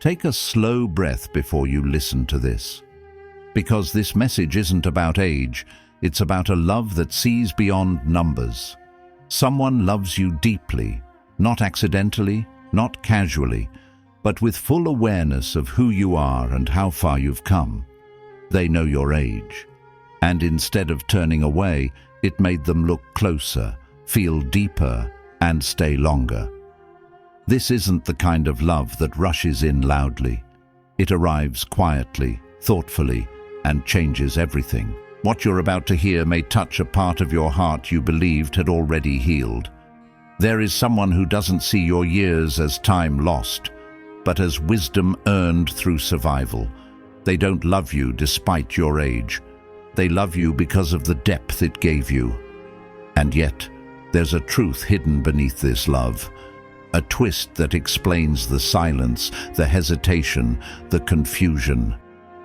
Take a slow breath before you listen to this. Because this message isn't about age, it's about a love that sees beyond numbers. Someone loves you deeply, not accidentally, not casually, but with full awareness of who you are and how far you've come. They know your age, and instead of turning away, it made them look closer, feel deeper, and stay longer. This isn't the kind of love that rushes in loudly. It arrives quietly, thoughtfully, and changes everything. What you're about to hear may touch a part of your heart you believed had already healed. There is someone who doesn't see your years as time lost, but as wisdom earned through survival. They don't love you despite your age. They love you because of the depth it gave you. And yet, there's a truth hidden beneath this love. A twist that explains the silence, the hesitation, the confusion.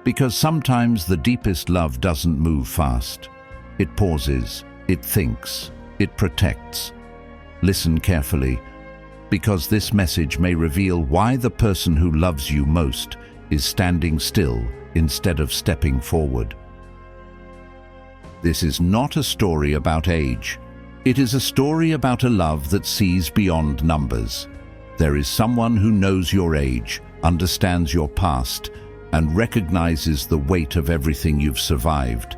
Because sometimes the deepest love doesn't move fast. It pauses, it thinks, it protects. Listen carefully, because this message may reveal why the person who loves you most is standing still instead of stepping forward. This is not a story about age. It is a story about a love that sees beyond numbers. There is someone who knows your age, understands your past, and recognizes the weight of everything you've survived.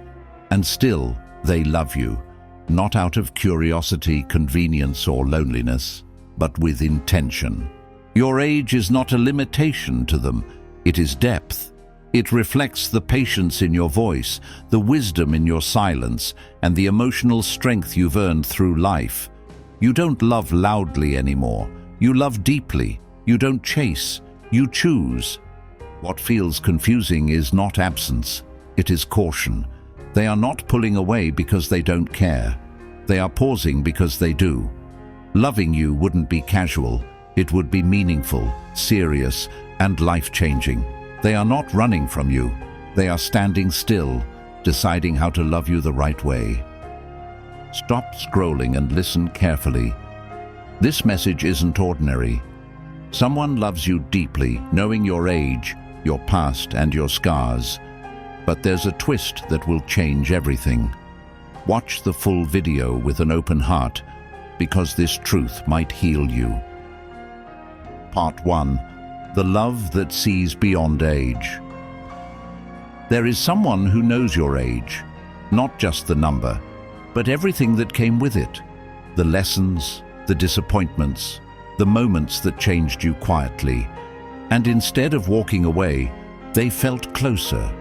And still, they love you, not out of curiosity, convenience, or loneliness, but with intention. Your age is not a limitation to them, it is depth. It reflects the patience in your voice, the wisdom in your silence, and the emotional strength you've earned through life. You don't love loudly anymore. You love deeply. You don't chase. You choose. What feels confusing is not absence. It is caution. They are not pulling away because they don't care. They are pausing because they do. Loving you wouldn't be casual. It would be meaningful, serious, and life-changing. They are not running from you. They are standing still, deciding how to love you the right way. Stop scrolling and listen carefully. This message isn't ordinary. Someone loves you deeply, knowing your age, your past, and your scars. But there's a twist that will change everything. Watch the full video with an open heart, because this truth might heal you. Part 1. The love that sees beyond age. There is someone who knows your age, not just the number, but everything that came with it. The lessons, the disappointments, the moments that changed you quietly. And instead of walking away, they felt closer.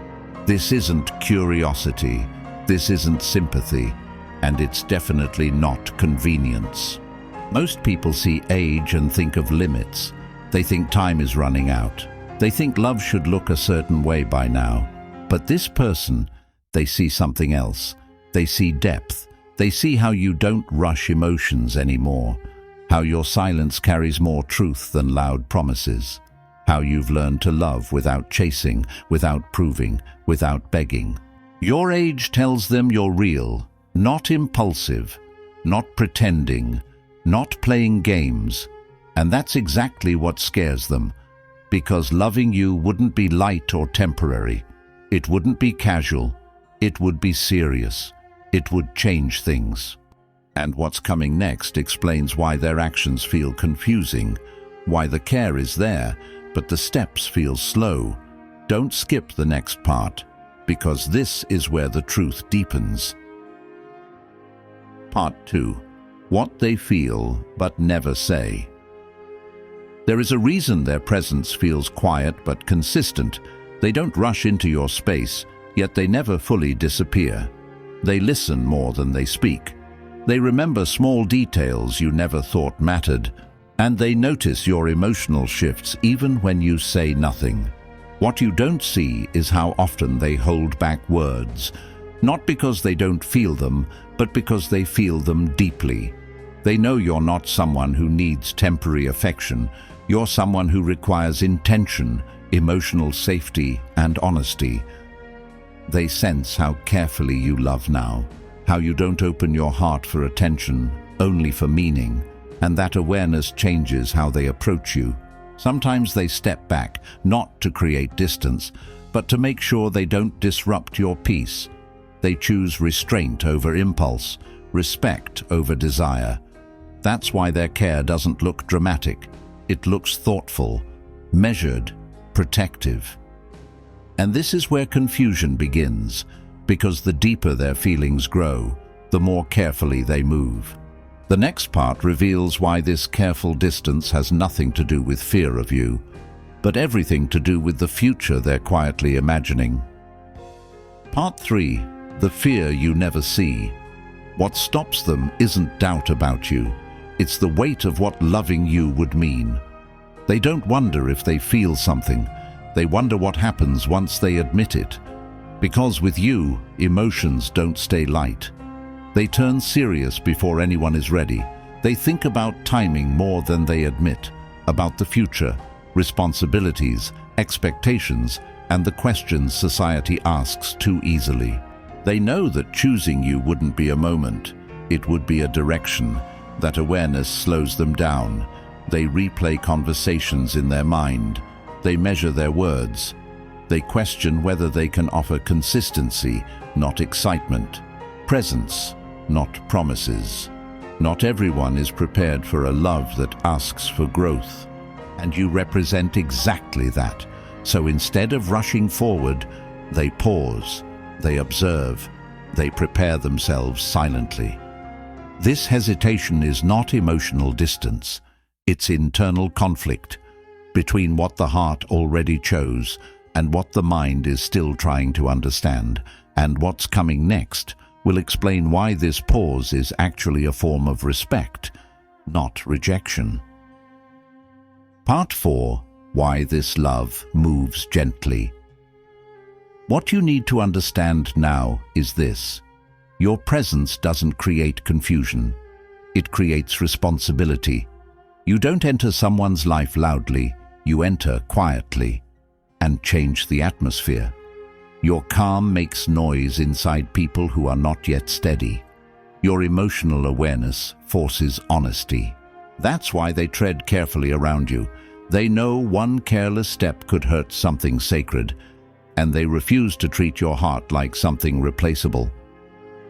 This isn't curiosity, this isn't sympathy, and it's definitely not convenience. Most people see age and think of limits. They think time is running out. They think love should look a certain way by now. But this person, they see something else. They see depth. They see how you don't rush emotions anymore. How your silence carries more truth than loud promises. How you've learned to love without chasing, without proving, without begging. Your age tells them you're real, not impulsive, not pretending, not playing games. And that's exactly what scares them, because loving you wouldn't be light or temporary. It wouldn't be casual. It would be serious. It would change things. And what's coming next explains why their actions feel confusing, why the care is there, but the steps feel slow. Don't skip the next part, because this is where the truth deepens. Part 2. What they feel but never say. There is a reason their presence feels quiet but consistent. They don't rush into your space, yet they never fully disappear. They listen more than they speak. They remember small details you never thought mattered, and they notice your emotional shifts even when you say nothing. What you don't see is how often they hold back words, not because they don't feel them, but because they feel them deeply. They know you're not someone who needs temporary affection. You're someone who requires intention, emotional safety, and honesty. They sense how carefully you love now, how you don't open your heart for attention, only for meaning, and that awareness changes how they approach you. Sometimes they step back, not to create distance, but to make sure they don't disrupt your peace. They choose restraint over impulse, respect over desire. That's why their care doesn't look dramatic. It looks thoughtful, measured, protective. And this is where confusion begins, because the deeper their feelings grow, the more carefully they move. The next part reveals why this careful distance has nothing to do with fear of you, but everything to do with the future they're quietly imagining. Part 3. The fear you never see. What stops them isn't doubt about you. It's the weight of what loving you would mean. They don't wonder if they feel something. They wonder what happens once they admit it. Because with you, emotions don't stay light. They turn serious before anyone is ready. They think about timing more than they admit, about the future, responsibilities, expectations, and the questions society asks too easily. They know that choosing you wouldn't be a moment. It would be a direction. That awareness slows them down. They replay conversations in their mind. They measure their words. They question whether they can offer consistency, not excitement. Presence, not promises. Not everyone is prepared for a love that asks for growth. And you represent exactly that. So instead of rushing forward, they pause, they observe, they prepare themselves silently. This hesitation is not emotional distance. It's internal conflict between what the heart already chose and what the mind is still trying to understand. And what's coming next will explain why this pause is actually a form of respect, not rejection. Part 4. Why this love moves gently. What you need to understand now is this. Your presence doesn't create confusion. It creates responsibility. You don't enter someone's life loudly. You enter quietly and change the atmosphere. Your calm makes noise inside people who are not yet steady. Your emotional awareness forces honesty. That's why they tread carefully around you. They know one careless step could hurt something sacred, and they refuse to treat your heart like something replaceable.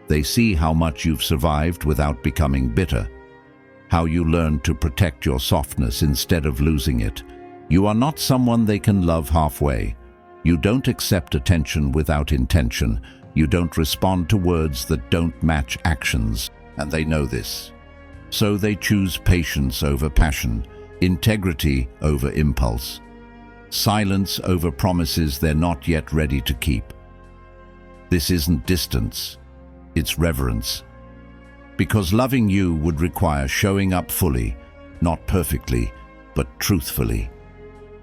They see how much you've survived without becoming bitter, how you learned to protect your softness instead of losing it. You are not someone they can love halfway. You don't accept attention without intention. You don't respond to words that don't match actions, and they know this. So they choose patience over passion, integrity over impulse, silence over promises they're not yet ready to keep. This isn't distance, it's reverence. Because loving you would require showing up fully, not perfectly, but truthfully.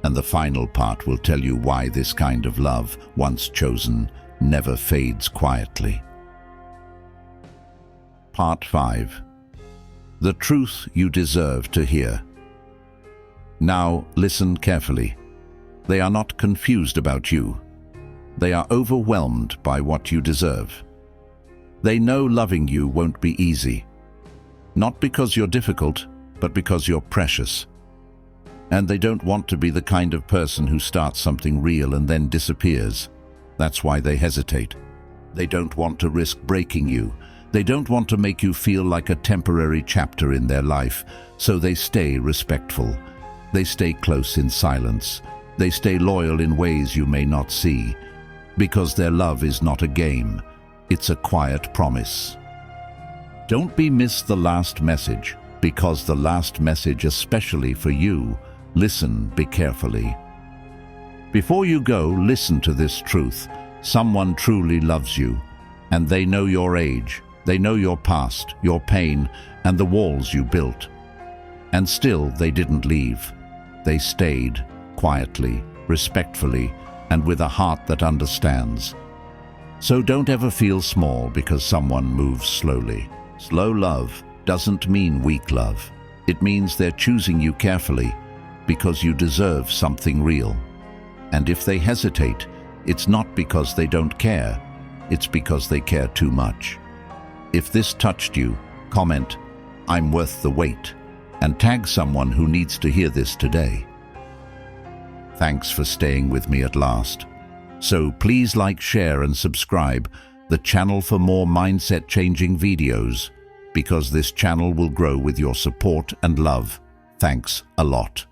And the final part will tell you why this kind of love, once chosen, never fades quietly. Part 5. The truth you deserve to hear. Now listen carefully. They are not confused about you. They are overwhelmed by what you deserve. They know loving you won't be easy. Not because you're difficult, but because you're precious. And they don't want to be the kind of person who starts something real and then disappears. That's why they hesitate. They don't want to risk breaking you. They don't want to make you feel like a temporary chapter in their life, so they stay respectful. They stay close in silence. They stay loyal in ways you may not see, because their love is not a game. It's a quiet promise. Don't miss the last message, because the last message, especially for you, listen carefully. Before you go, listen to this truth. Someone truly loves you, and they know your age, they know your past, your pain, and the walls you built. And still, they didn't leave. They stayed, quietly, respectfully, and with a heart that understands. So don't ever feel small because someone moves slowly. Slow love doesn't mean weak love. It means they're choosing you carefully, because you deserve something real. And if they hesitate, it's not because they don't care, it's because they care too much. If this touched you, comment, "I'm worth the wait," and tag someone who needs to hear this today. Thanks for staying with me at last. So please like, share and subscribe the channel for more mindset-changing videos, because this channel will grow with your support and love. Thanks a lot.